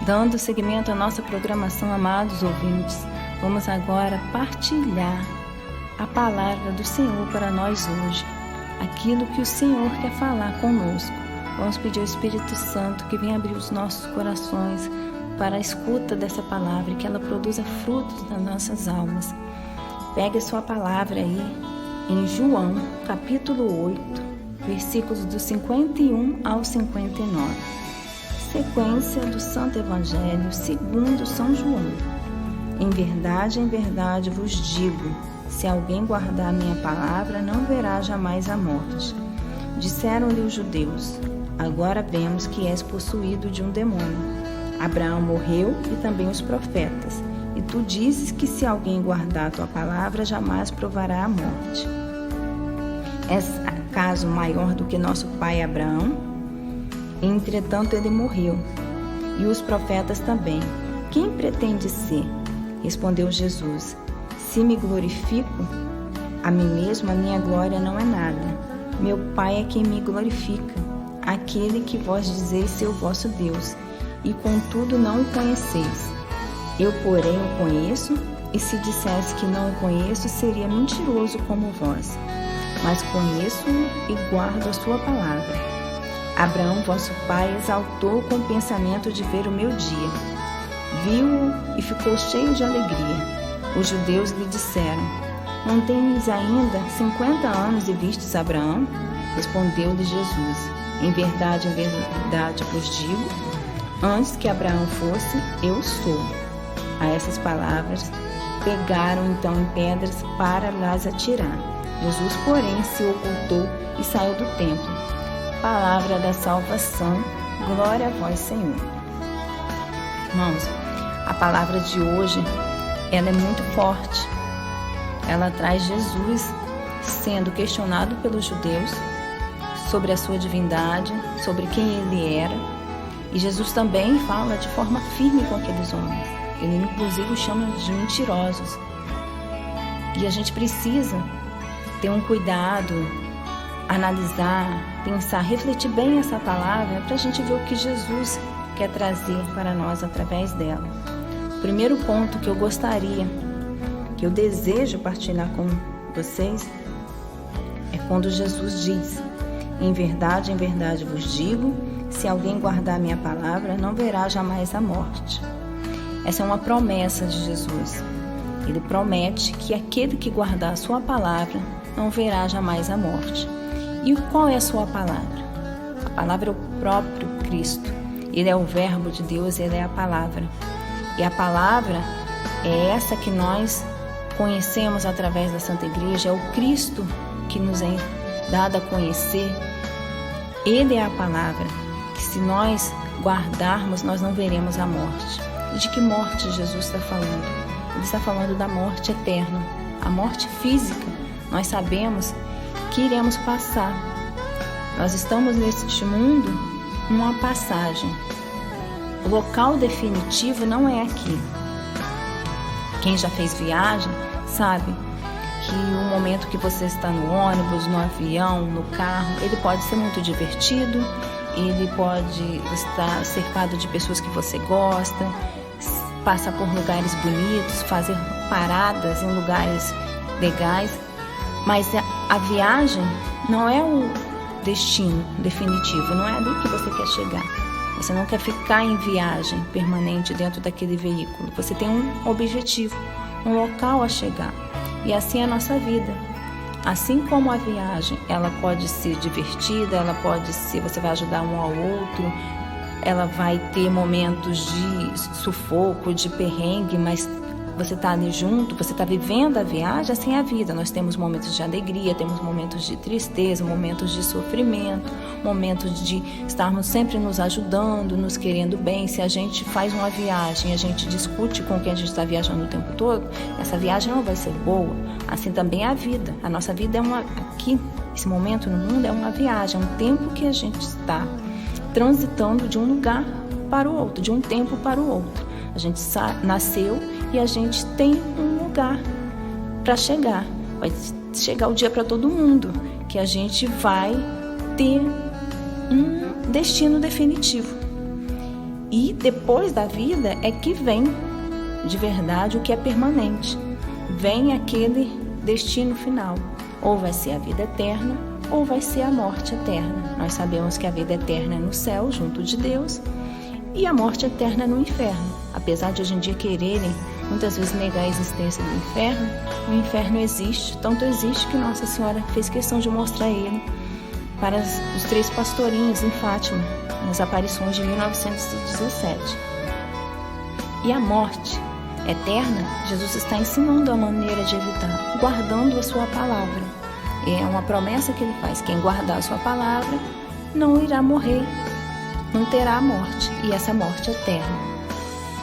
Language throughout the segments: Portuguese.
Dando seguimento à nossa programação, amados ouvintes, vamos agora partilhar a palavra do Senhor para nós hoje, aquilo que o Senhor quer falar conosco. Vamos pedir ao Espírito Santo que venha abrir os nossos corações para a escuta dessa palavra e que ela produza frutos nas nossas almas. Pegue a sua palavra aí em João, capítulo 8, versículos do 51 ao 59. Sequência do Santo Evangelho segundo São João. Em verdade vos digo, se alguém guardar a minha palavra, não verá jamais a morte. Disseram-lhe os judeus, agora vemos que és possuído de um demônio. Abraão morreu e também os profetas. E tu dizes que se alguém guardar a tua palavra, jamais provará a morte. És acaso maior do que nosso pai Abraão? Entretanto, ele morreu, e os profetas também. Quem pretende ser? Respondeu Jesus. Se me glorifico, a mim mesmo a minha glória não é nada. Meu Pai é quem me glorifica, aquele que vós dizeis ser o vosso Deus, e contudo não o conheceis. Eu, porém, o conheço, e se dissesse que não o conheço, seria mentiroso como vós. Mas conheço-o e guardo a sua palavra. Abraão, vosso pai, exaltou com o pensamento de ver o meu dia. Viu-o e ficou cheio de alegria. Os judeus lhe disseram, não tens ainda 50 anos e vistes Abraão? Respondeu-lhe Jesus, em verdade vos digo, antes que Abraão fosse, eu sou. A essas palavras, pegaram então em pedras para las atirar. Jesus, porém, se ocultou e saiu do templo. Palavra da salvação, glória a vós, Senhor. Irmãos, a palavra de hoje, ela é muito forte. Ela traz Jesus sendo questionado pelos judeus sobre a sua divindade, sobre quem ele era. E Jesus também fala de forma firme com aqueles homens. Ele inclusive os chama de mentirosos. E a gente precisa ter um cuidado, analisar, pensar, refletir bem essa palavra para a gente ver o que Jesus quer trazer para nós através dela. O primeiro ponto que eu gostaria, que eu desejo partilhar com vocês, é quando Jesus diz, em verdade vos digo, se alguém guardar a minha palavra, não verá jamais a morte. Essa é uma promessa de Jesus. Ele promete que aquele que guardar a sua palavra não verá jamais a morte. E qual é a sua palavra? A palavra é o próprio Cristo. Ele é o verbo de Deus, ele é a palavra. E a palavra é essa que nós conhecemos através da Santa Igreja, é o Cristo que nos é dado a conhecer. Ele é a palavra, que se nós guardarmos, nós não veremos a morte. E de que morte Jesus está falando? Ele está falando da morte eterna, a morte física. Nós sabemos que iremos passar. Nós estamos neste mundo numa passagem. O local definitivo não é aqui. Quem já fez viagem sabe que o momento que você está no ônibus, no avião, no carro, ele pode ser muito divertido, ele pode estar cercado de pessoas que você gosta, passar por lugares bonitos, fazer paradas em lugares legais, mas a viagem não é o destino definitivo, não é ali que você quer chegar. Você não quer ficar em viagem permanente dentro daquele veículo. Você tem um objetivo, um local a chegar. E assim é a nossa vida. Assim como a viagem, ela pode ser divertida, ela pode ser, você vai ajudar um ao outro, ela vai ter momentos de sufoco, de perrengue, mas você está ali junto, você está vivendo a viagem, assim é a vida. Nós temos momentos de alegria, temos momentos de tristeza, momentos de sofrimento, momentos de estarmos sempre nos ajudando, nos querendo bem. Se a gente faz uma viagem e a gente discute com quem a gente está viajando o tempo todo, essa viagem não vai ser boa. Assim também é a vida. A nossa vida é aqui, esse momento no mundo é uma viagem, é um tempo que a gente está transitando de um lugar para o outro, de um tempo para o outro. A gente nasceu e a gente tem um lugar para chegar. Vai chegar o dia para todo mundo, que a gente vai ter um destino definitivo. E depois da vida é que vem de verdade o que é permanente. Vem aquele destino final. Ou vai ser a vida eterna, ou vai ser a morte eterna. Nós sabemos que a vida eterna é no céu, junto de Deus, e a morte eterna é no inferno. Apesar de hoje em dia quererem muitas vezes negar a existência do inferno, o inferno existe, tanto existe que Nossa Senhora fez questão de mostrar ele para os 3 pastorinhos em Fátima, nas aparições de 1917. E a morte eterna, Jesus está ensinando a maneira de evitar, guardando a sua palavra. É uma promessa que ele faz: quem guardar a sua palavra não irá morrer, não terá a morte, e essa morte eterna.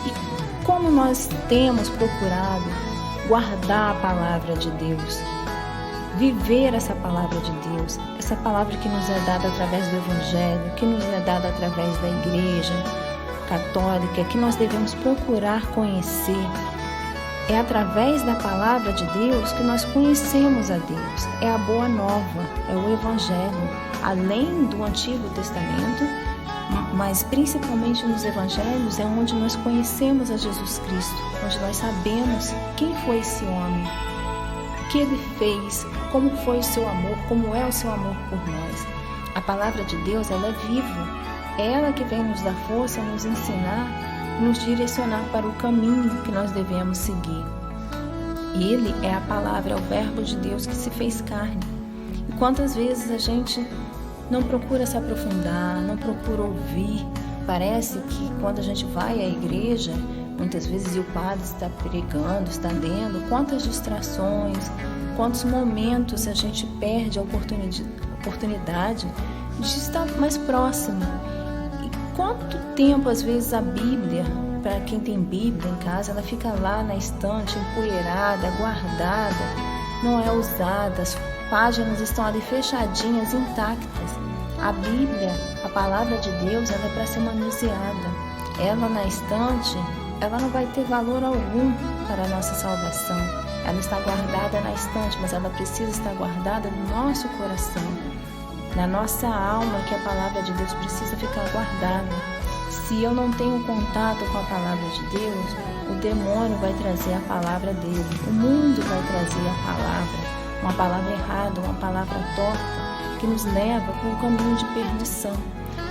E como nós temos procurado guardar a palavra de Deus, viver essa palavra de Deus, essa palavra que nos é dada através do Evangelho, que nos é dada através da Igreja Católica, que nós devemos procurar conhecer. É através da palavra de Deus que nós conhecemos a Deus. É a boa nova, é o Evangelho. Além do Antigo Testamento, mas principalmente nos Evangelhos, é onde nós conhecemos a Jesus Cristo, onde nós sabemos quem foi esse homem, o que ele fez, como foi o seu amor, como é o seu amor por nós. A palavra de Deus, ela é viva. É ela que vem nos dar força, nos ensinar, nos direcionar para o caminho que nós devemos seguir. Ele é a palavra, é o verbo de Deus que se fez carne. E quantas vezes a gente não procura se aprofundar, não procura ouvir. Parece que quando a gente vai à igreja, muitas vezes e o padre está pregando, está lendo, quantas distrações, quantos momentos a gente perde a oportunidade de estar mais próximo. Quanto tempo, às vezes, a Bíblia, para quem tem Bíblia em casa, ela fica lá na estante, empoeirada, guardada, não é usada, as páginas estão ali fechadinhas, intactas. A Bíblia, a palavra de Deus, ela é para ser manuseada. Ela na estante, ela não vai ter valor algum para a nossa salvação. Ela está guardada na estante, mas ela precisa estar guardada no nosso coração, na nossa alma, que a palavra de Deus precisa ficar guardada. Se eu não tenho contato com a palavra de Deus, o demônio vai trazer a palavra dele, o mundo vai trazer a palavra, uma palavra errada, uma palavra torta, que nos leva para um caminho de perdição.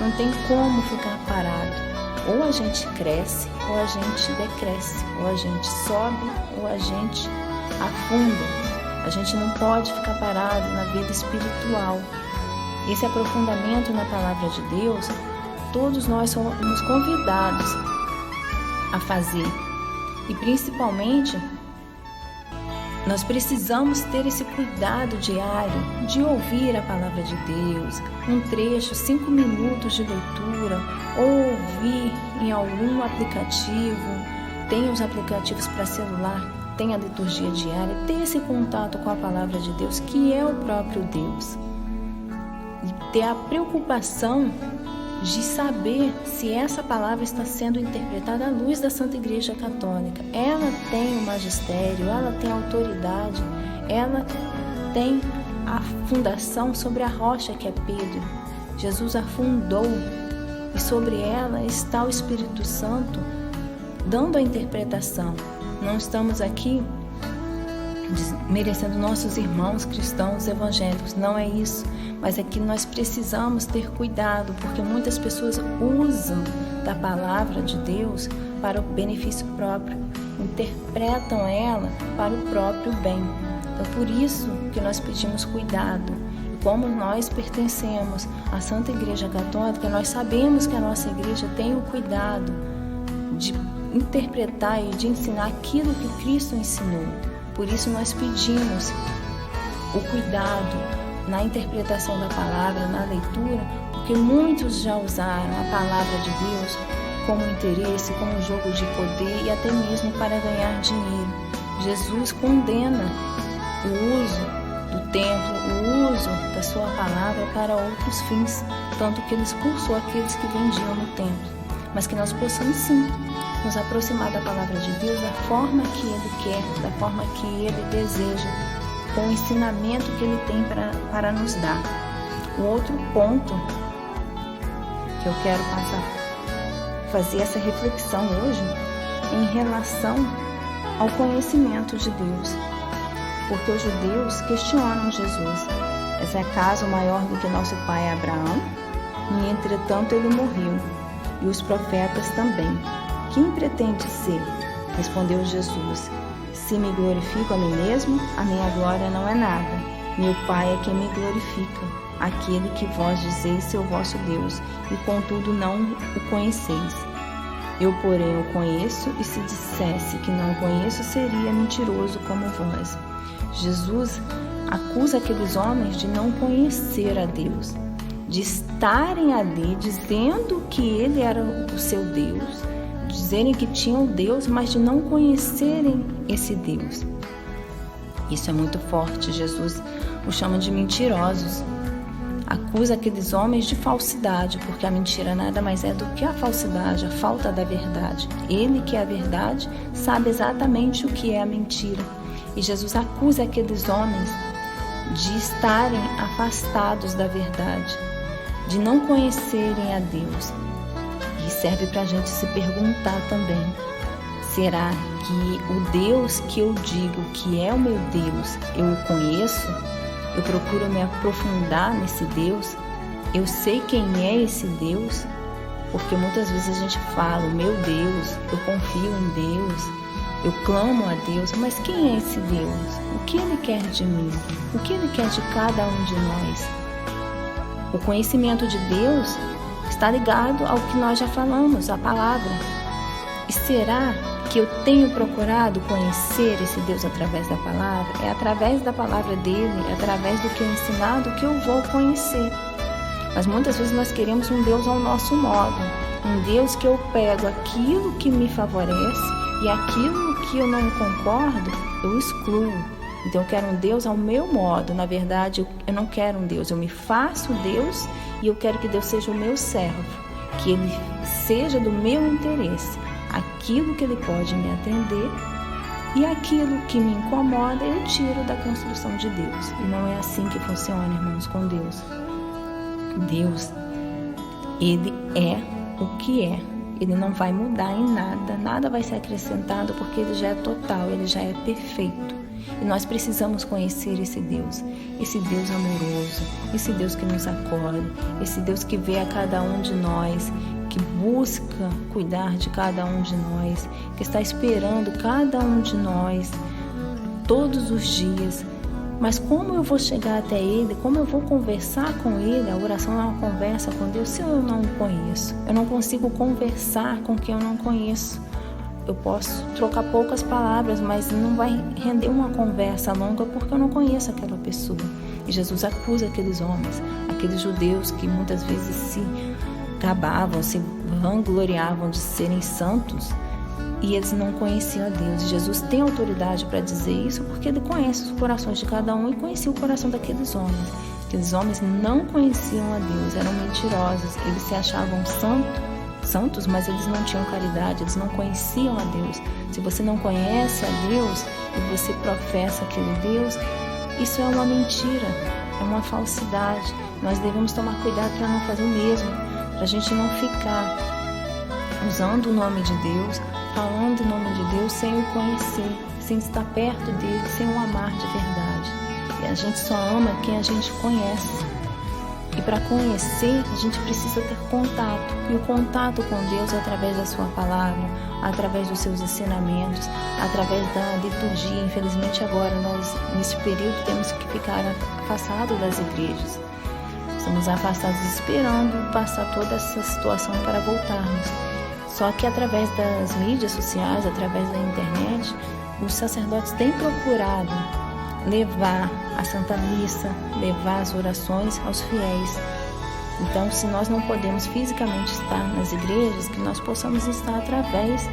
Não tem como ficar parado. Ou a gente cresce, ou a gente decresce, ou a gente sobe, ou a gente afunda. A gente não pode ficar parado na vida espiritual. Esse aprofundamento na palavra de Deus, todos nós somos convidados a fazer. E principalmente, nós precisamos ter esse cuidado diário de ouvir a palavra de Deus, um trecho, 5 minutos de leitura, ou ouvir em algum aplicativo. Tem os aplicativos para celular, tem a liturgia diária, ter esse contato com a palavra de Deus, que é o próprio Deus. E ter a preocupação de saber se essa palavra está sendo interpretada à luz da Santa Igreja Católica. Ela tem o magistério, ela tem a autoridade, ela tem a fundação sobre a rocha que é Pedro. Jesus a fundou e sobre ela está o Espírito Santo dando a interpretação. Não estamos aqui desmerecendo nossos irmãos cristãos evangélicos, não é isso, mas é que nós precisamos ter cuidado, porque muitas pessoas usam da palavra de Deus para o benefício próprio, interpretam ela para o próprio bem. Então, por isso que nós pedimos cuidado. E como nós pertencemos à Santa Igreja Católica, nós sabemos que a nossa igreja tem o cuidado de interpretar e de ensinar aquilo que Cristo ensinou. Por isso nós pedimos o cuidado na interpretação da palavra, na leitura, porque muitos já usaram a palavra de Deus como interesse, como jogo de poder e até mesmo para ganhar dinheiro. Jesus condena o uso do templo, o uso da sua palavra para outros fins, tanto que ele expulsou aqueles que vendiam no templo. Mas que nós possamos sim nos aproximar da palavra de Deus da forma que Ele quer, da forma que Ele deseja, com o ensinamento que Ele tem para nos dar. O outro ponto que eu quero fazer essa reflexão hoje em relação ao conhecimento de Deus. Porque os judeus questionam Jesus. Mas é acaso maior do que nosso pai Abraão? E entretanto ele morreu, e os profetas também. Quem pretende ser? Respondeu Jesus. Se me glorifico a mim mesmo, a minha glória não é nada. Meu Pai é quem me glorifica, aquele que vós dizeis ser o vosso Deus, e contudo não o conheceis. Eu, porém, o conheço, e se dissesse que não o conheço, seria mentiroso como vós. Jesus acusa aqueles homens de não conhecer a Deus, de estarem ali dizendo que ele era o seu Deus, dizerem que tinham Deus, mas de não conhecerem esse Deus. Isso é muito forte. Jesus os chama de mentirosos. Acusa aqueles homens de falsidade, porque a mentira nada mais é do que a falsidade, a falta da verdade. Ele, que é a verdade, sabe exatamente o que é a mentira. E Jesus acusa aqueles homens de estarem afastados da verdade, de não conhecerem a Deus. E serve para a gente se perguntar também: será que o Deus que eu digo que é o meu Deus, eu o conheço? Eu procuro me aprofundar nesse Deus? Eu sei quem é esse Deus? Porque muitas vezes a gente fala: meu Deus, eu confio em Deus, eu clamo a Deus, mas quem é esse Deus? O que Ele quer de mim? O que Ele quer de cada um de nós? O conhecimento de Deus está ligado ao que nós já falamos, a palavra. E será que eu tenho procurado conhecer esse Deus através da palavra? É através da palavra dele, é através do que é ensinado que eu vou conhecer. Mas muitas vezes nós queremos um Deus ao nosso modo, um Deus que eu pego aquilo que me favorece e aquilo que eu não concordo, eu excluo. Então eu quero um Deus ao meu modo. Na verdade, eu não quero um Deus, eu me faço Deus e eu quero que Deus seja o meu servo, que Ele seja do meu interesse. Aquilo que Ele pode me atender e aquilo que me incomoda eu tiro da construção de Deus. E não é assim que funciona, irmãos, com Deus. Deus, Ele é o que é. Ele não vai mudar em nada, nada vai ser acrescentado, porque Ele já é total, Ele já é perfeito. E nós precisamos conhecer esse Deus amoroso, esse Deus que nos acolhe, esse Deus que vê a cada um de nós, que busca cuidar de cada um de nós, que está esperando cada um de nós todos os dias. Mas como eu vou chegar até Ele? Como eu vou conversar com Ele? A oração é uma conversa com Deus se eu não o conheço. Eu não consigo conversar com quem eu não conheço. Eu posso trocar poucas palavras, mas não vai render uma conversa longa porque eu não conheço aquela pessoa. E Jesus acusa aqueles homens, aqueles judeus que muitas vezes se gabavam, se vangloriavam de serem santos, e eles não conheciam a Deus. E Jesus tem autoridade para dizer isso porque Ele conhece os corações de cada um e conhecia o coração daqueles homens. Aqueles homens não conheciam a Deus, eram mentirosos, eles se achavam santos, mas eles não tinham caridade, eles não conheciam a Deus. Se você não conhece a Deus e você professa aquele Deus, isso é uma mentira, é uma falsidade. Nós devemos tomar cuidado para não fazer o mesmo, para a gente não ficar usando o nome de Deus, falando em nome de Deus sem o conhecer, sem estar perto dele, sem o amar de verdade. E a gente só ama quem a gente conhece. E para conhecer, a gente precisa ter contato. E o contato com Deus é através da sua palavra, através dos seus ensinamentos, através da liturgia. Infelizmente agora nós, nesse período, temos que ficar afastados das igrejas. Estamos afastados esperando passar toda essa situação para voltarmos. Só que através das mídias sociais, através da internet, os sacerdotes têm procurado levar a Santa Missa, levar as orações aos fiéis. Então, se nós não podemos fisicamente estar nas igrejas, que nós possamos estar através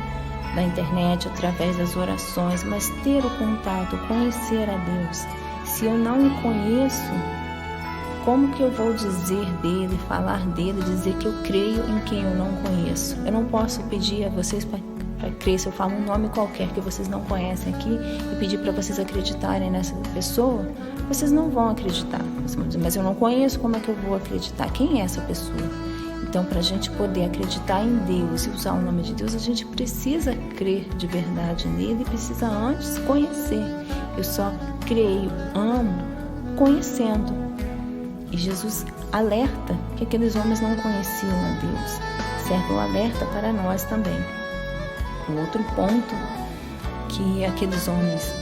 da internet, através das orações, mas ter o contato, conhecer a Deus. Se eu não o conheço, como que eu vou dizer dele, falar dele, dizer que eu creio em quem eu não conheço? Eu não posso pedir a vocês para crer, se eu falo um nome qualquer que vocês não conhecem aqui e pedir para vocês acreditarem nessa pessoa, vocês não vão acreditar. Vocês vão dizer, mas eu não conheço, como é que eu vou acreditar? Quem é essa pessoa? Então, para a gente poder acreditar em Deus e usar o nome de Deus, a gente precisa crer de verdade nele e precisa antes conhecer. Eu só creio, amo, conhecendo. E Jesus alerta que aqueles homens não conheciam a Deus. Serve o alerta para nós também. O outro ponto que aqueles homens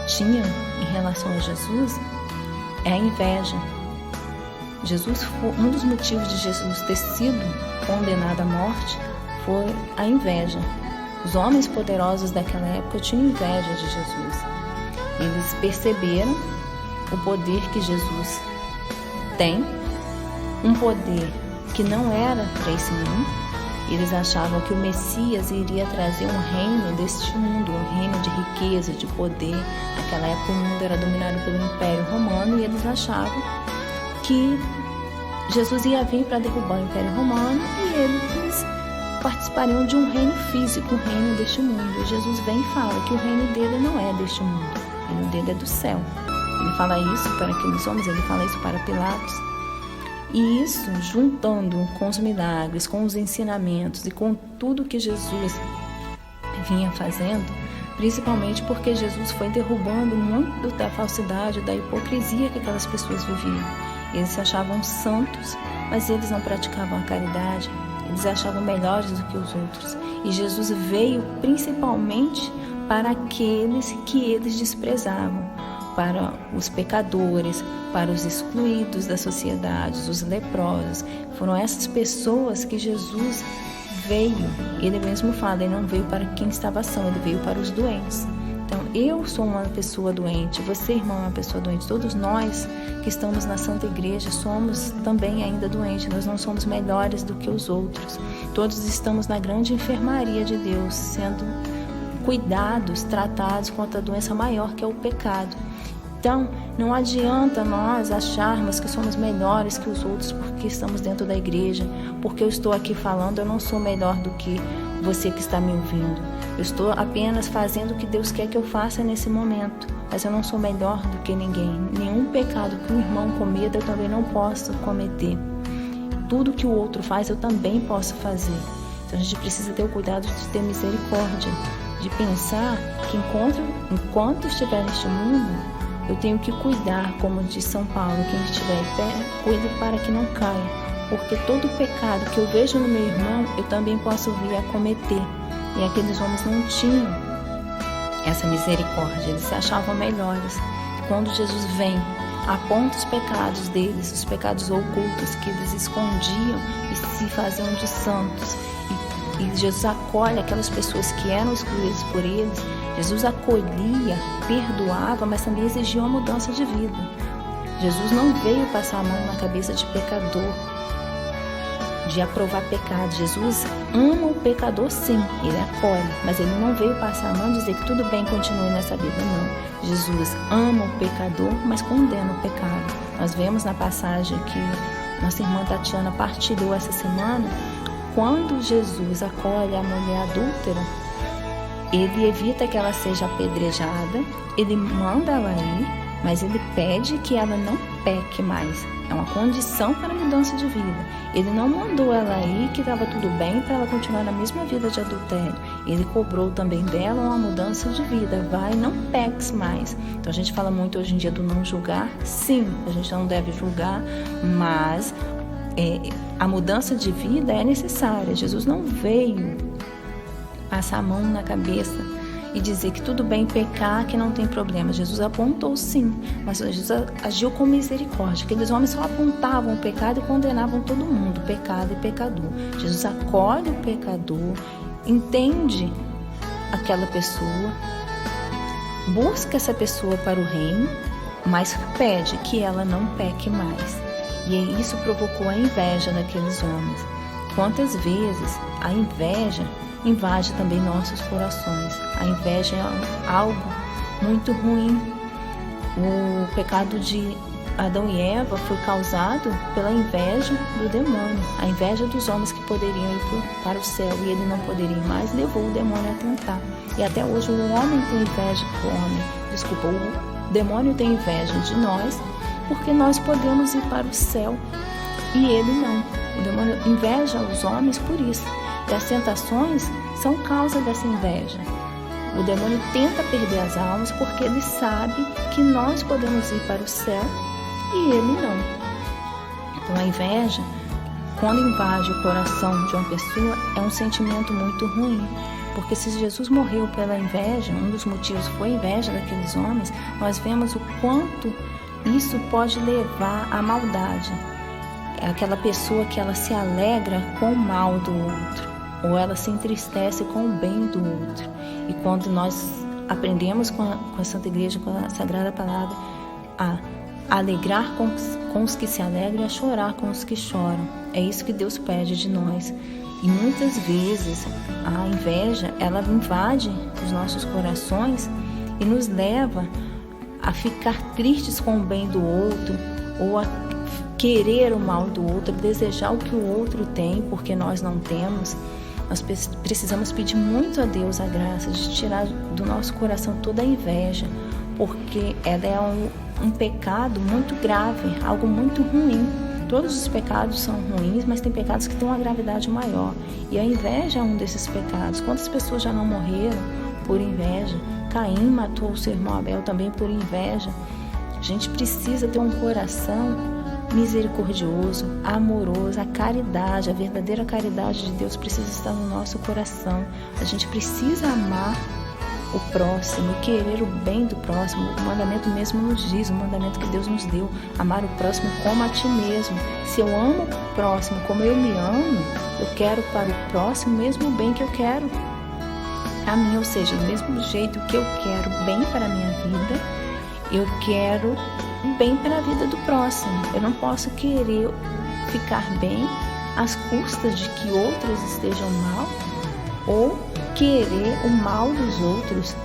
tinham em relação a Jesus é a inveja. Um dos motivos de Jesus ter sido condenado à morte foi a inveja. Os homens poderosos daquela época tinham inveja de Jesus. Eles perceberam o poder que Jesus tem, um poder que não era para esse mundo. Eles achavam que o Messias iria trazer um reino deste mundo, um reino de riqueza, de poder. Naquela época o mundo era dominado pelo Império Romano e eles achavam que Jesus ia vir para derrubar o Império Romano e eles participariam de um reino físico, um reino deste mundo. E Jesus vem e fala que o reino dele não é deste mundo, o reino dele é do céu. Ele fala isso para aqueles homens, ele fala isso para Pilatos. E isso, juntando com os milagres, com os ensinamentos e com tudo que Jesus vinha fazendo, principalmente porque Jesus foi derrubando muito da falsidade, da hipocrisia que aquelas pessoas viviam. Eles se achavam santos, mas eles não praticavam a caridade, eles achavam melhores do que os outros. E Jesus veio principalmente para aqueles que eles desprezavam, para os pecadores, para os excluídos da sociedade, os leprosos. Foram essas pessoas que Jesus veio. Ele mesmo fala, ele não veio para quem estava são, ele veio para os doentes. Então, eu sou uma pessoa doente, você, irmão, é uma pessoa doente. Todos nós que estamos na Santa Igreja somos também ainda doentes. Nós não somos melhores do que os outros. Todos estamos na grande enfermaria de Deus, sendo cuidados, tratados contra a doença maior que é o pecado. Então, não adianta nós acharmos que somos melhores que os outros porque estamos dentro da igreja, porque eu estou aqui falando, eu não sou melhor do que você que está me ouvindo. Eu estou apenas fazendo o que Deus quer que eu faça nesse momento, mas eu não sou melhor do que ninguém. Nenhum pecado que um irmão cometa eu também não posso cometer. Tudo que o outro faz eu também posso fazer. Então a gente precisa ter o cuidado de ter misericórdia, de pensar que enquanto estiver neste mundo, eu tenho que cuidar, como diz São Paulo, quem estiver em pé, cuide para que não caia. Porque todo pecado que eu vejo no meu irmão, eu também posso vir a cometer. E aqueles homens não tinham essa misericórdia, eles se achavam melhores. Quando Jesus vem, aponta os pecados deles, os pecados ocultos que eles escondiam e se faziam de santos. E Jesus acolhe aquelas pessoas que eram excluídas por eles. Jesus acolhia, perdoava, mas também exigia uma mudança de vida. Jesus não veio passar a mão na cabeça de pecador, de aprovar pecado. Jesus ama o pecador, sim, ele acolhe, mas ele não veio passar a mão e dizer que tudo bem, continue nessa vida, não. Jesus ama o pecador, mas condena o pecado. Nós vemos na passagem que nossa irmã Tatiana partilhou essa semana, quando Jesus acolhe a mulher adúltera, ele evita que ela seja apedrejada, ele manda ela ir, mas ele pede que ela não peque mais. É uma condição para a mudança de vida. Ele não mandou ela ir, que estava tudo bem, para ela continuar na mesma vida de adultério. Ele cobrou também dela uma mudança de vida. Vai, não peques mais. Então a gente fala muito hoje em dia do não julgar. Sim, a gente não deve julgar, mas a mudança de vida é necessária. Jesus não veio passar a mão na cabeça e dizer que tudo bem pecar, que não tem problema. Jesus apontou sim, mas Jesus agiu com misericórdia. Aqueles homens só apontavam o pecado e condenavam todo mundo, pecado e pecador. Jesus acolhe o pecador, entende aquela pessoa, busca essa pessoa para o reino, mas pede que ela não peque mais. E isso provocou a inveja naqueles homens. Quantas vezes a inveja invade também nossos corações. A inveja é algo muito ruim. O pecado de Adão e Eva foi causado pela inveja do demônio. A inveja dos homens que poderiam ir para o céu e ele não poderia ir mais, levou o demônio a tentar. E até hoje o homem tem inveja do homem. O demônio tem inveja de nós, porque nós podemos ir para o céu e ele não. O demônio inveja os homens por isso. E as tentações são causa dessa inveja. O demônio tenta perder as almas porque ele sabe que nós podemos ir para o céu e ele não. Então a inveja, quando invade o coração de uma pessoa, é um sentimento muito ruim. Porque se Jesus morreu pela inveja, um dos motivos foi a inveja daqueles homens, nós vemos o quanto isso pode levar à maldade. É aquela pessoa que ela se alegra com o mal do outro, ou ela se entristece com o bem do outro. E quando nós aprendemos com a Santa Igreja, com a Sagrada Palavra, a alegrar com os que se alegram e a chorar com os que choram. É isso que Deus pede de nós. E muitas vezes a inveja, ela invade os nossos corações e nos leva a ficar tristes com o bem do outro, ou a querer o mal do outro, desejar o que o outro tem porque nós não temos. Nós precisamos pedir muito a Deus a graça de tirar do nosso coração toda a inveja, porque ela é um pecado muito grave, algo muito ruim. Todos os pecados são ruins, mas tem pecados que têm uma gravidade maior. E a inveja é um desses pecados. Quantas pessoas já não morreram por inveja? Caim matou o seu irmão Abel também por inveja. A gente precisa ter um coração misericordioso, amoroso. A caridade, a verdadeira caridade de Deus precisa estar no nosso coração. A gente precisa amar o próximo, querer o bem do próximo. O mandamento mesmo nos diz, o mandamento que Deus nos deu, amar o próximo como a ti mesmo. Se eu amo o próximo como eu me amo, eu quero para o próximo o mesmo bem que eu quero a mim, ou seja, do mesmo jeito que eu quero bem para a minha vida, eu quero bem para a vida do próximo. Eu não posso querer ficar bem às custas de que outros estejam mal, ou querer o mal dos outros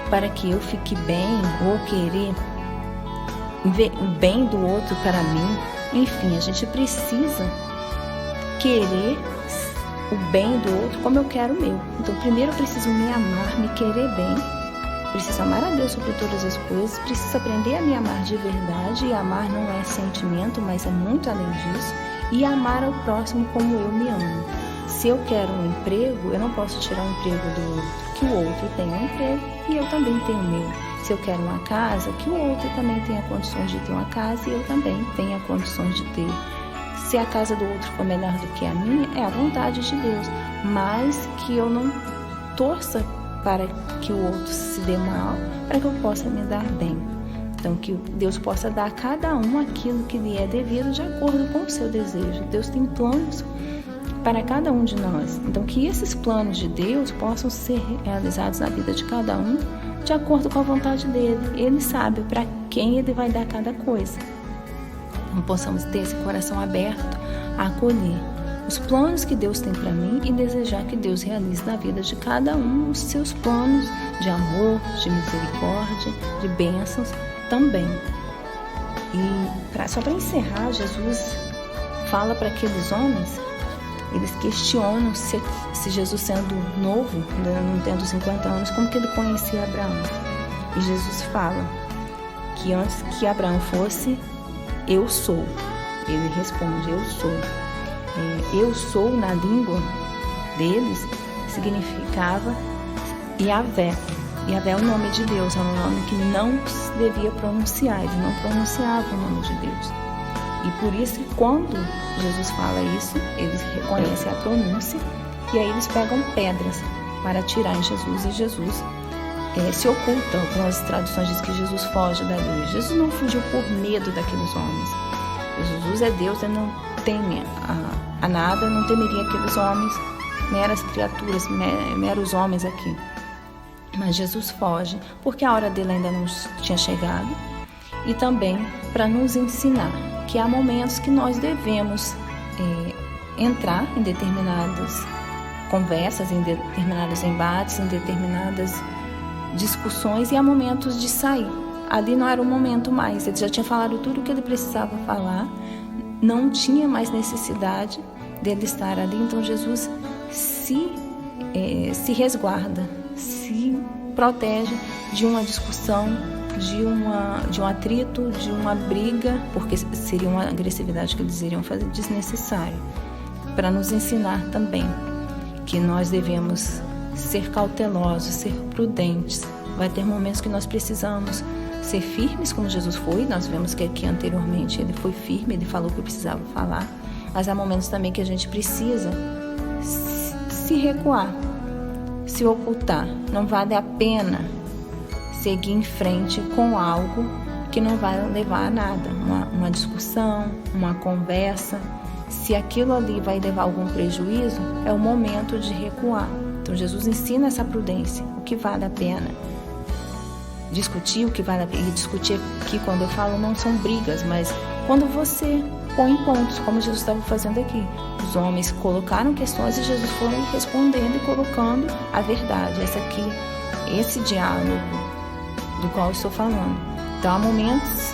para que eu fique bem, ou querer o bem do outro para mim. Enfim, a gente precisa querer o bem do outro como eu quero o meu. Então, primeiro eu preciso me amar, me querer bem, preciso amar a Deus sobre todas as coisas, preciso aprender a me amar de verdade, e amar não é sentimento, mas é muito além disso, e amar ao próximo como eu me amo. Se eu quero um emprego, eu não posso tirar o emprego do outro, que o outro tenha um emprego e eu também tenho o meu. Se eu quero uma casa, que o outro também tenha condições de ter uma casa e eu também tenha condições de ter. Se a casa do outro for melhor do que a minha, é a vontade de Deus, mas que eu não torça para que o outro se dê mal, para que eu possa me dar bem. Então, que Deus possa dar a cada um aquilo que lhe é devido de acordo com o seu desejo. Deus tem planos para cada um de nós. Então, que esses planos de Deus possam ser realizados na vida de cada um de acordo com a vontade dele. Ele sabe para quem ele vai dar cada coisa. Então, possamos ter esse coração aberto a acolher os planos que Deus tem para mim e desejar que Deus realize na vida de cada um os seus planos de amor, de misericórdia, de bênçãos também. E só para encerrar, Jesus fala para aqueles homens. Eles questionam se Jesus, sendo novo, não tendo 50 anos, como que ele conhecia Abraão. E Jesus fala que antes que Abraão fosse, eu sou. Ele responde, eu sou. Eu sou, na língua deles, significava Yahvé. Yahvé é o nome de Deus, é um nome que não se devia pronunciar. Ele não pronunciava o nome de Deus. E por isso que quando Jesus fala isso, eles reconhecem a pronúncia e aí eles pegam pedras para atirar em Jesus, e Jesus se oculta. Algumas traduções dizem que Jesus foge da luz. Jesus não fugiu por medo daqueles homens. Jesus é Deus, ele não teme a nada, não temeria aqueles homens, meras criaturas, meros homens aqui. Mas Jesus foge porque a hora dele ainda não tinha chegado, e também para nos ensinar que há momentos que nós devemos entrar em determinadas conversas, em determinados embates, em determinadas discussões, e há momentos de sair. Ali não era o momento mais, ele já tinha falado tudo o que ele precisava falar, não tinha mais necessidade dele estar ali. Então Jesus se resguarda, se protege de uma discussão, de um atrito, de uma briga, porque seria uma agressividade que eles iriam fazer desnecessária. para nos ensinar também que nós devemos ser cautelosos, ser prudentes. Vai ter momentos que nós precisamos ser firmes, como Jesus foi. Nós vemos que aqui anteriormente ele foi firme, ele falou o que precisava falar. Mas há momentos também que a gente precisa se recuar, se ocultar. Não vale a pena seguir em frente com algo que não vai levar a nada. Uma discussão, uma conversa. Se aquilo ali vai levar algum prejuízo, é o momento de recuar. Então Jesus ensina essa prudência, o que vale a pena discutir, o que vale a pena. E discutir aqui, quando eu falo, não são brigas, mas quando você põe pontos, como Jesus estava fazendo aqui. Os homens colocaram questões e Jesus foi respondendo e colocando a verdade. Esse diálogo do qual eu estou falando. Então há momentos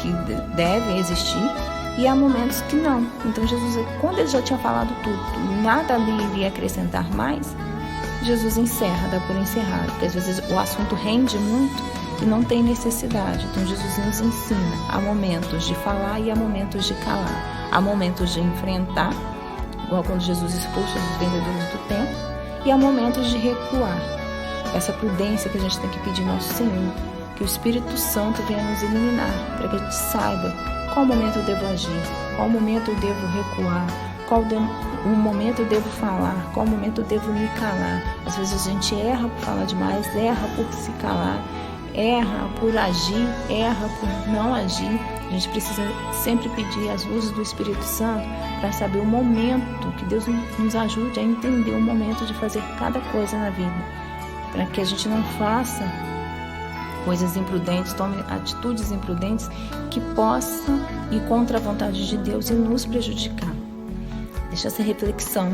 que devem existir e há momentos que não. Então Jesus, quando ele já tinha falado tudo, nada ali iria acrescentar mais, Jesus encerra, dá por encerrado, porque às vezes o assunto rende muito e não tem necessidade. Então Jesus nos ensina, há momentos de falar e há momentos de calar. Há momentos de enfrentar, igual quando Jesus expulsa os vendedores do templo, e há momentos de recuar. Essa prudência que a gente tem que pedir ao nosso Senhor, que o Espírito Santo venha nos iluminar, para que a gente saiba qual momento eu devo agir, qual momento eu devo recuar, qual o momento eu devo falar, qual momento eu devo me calar. Às vezes a gente erra por falar demais, erra por se calar, erra por agir, erra por não agir. A gente precisa sempre pedir as luzes do Espírito Santo para saber o momento, que Deus nos ajude a entender o momento de fazer cada coisa na vida, para que a gente não faça coisas imprudentes, tome atitudes imprudentes que possam ir contra a vontade de Deus e nos prejudicar. Deixa essa reflexão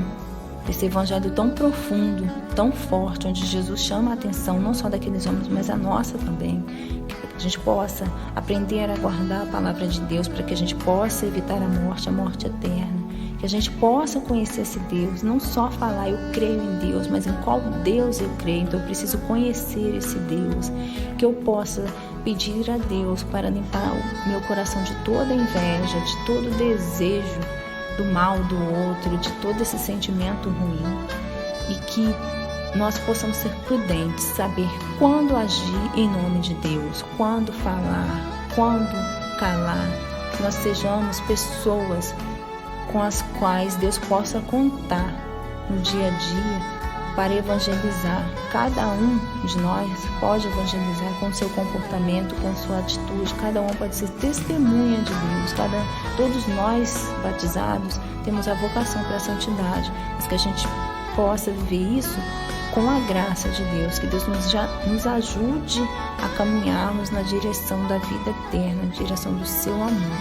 desse evangelho tão profundo, tão forte, onde Jesus chama a atenção não só daqueles homens, mas a nossa também, que a gente possa aprender a guardar a palavra de Deus, para que a gente possa evitar a morte eterna, que a gente possa conhecer esse Deus, não só falar eu creio em Deus, mas em qual Deus eu creio. Então eu preciso conhecer esse Deus, que eu possa pedir a Deus para limpar o meu coração de toda inveja, de todo desejo do mal do outro, de todo esse sentimento ruim, e que nós possamos ser prudentes, saber quando agir em nome de Deus, quando falar, quando calar, que nós sejamos pessoas com as quais Deus possa contar no dia a dia para evangelizar. Cada um de nós pode evangelizar com seu comportamento, com sua atitude. Cada um pode ser testemunha de Deus. Todos nós batizados temos a vocação para a santidade, mas que a gente possa viver isso com a graça de Deus, que Deus nos ajude a caminharmos na direção da vida eterna, na direção do seu amor.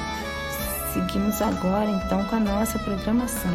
Seguimos agora então com a nossa programação.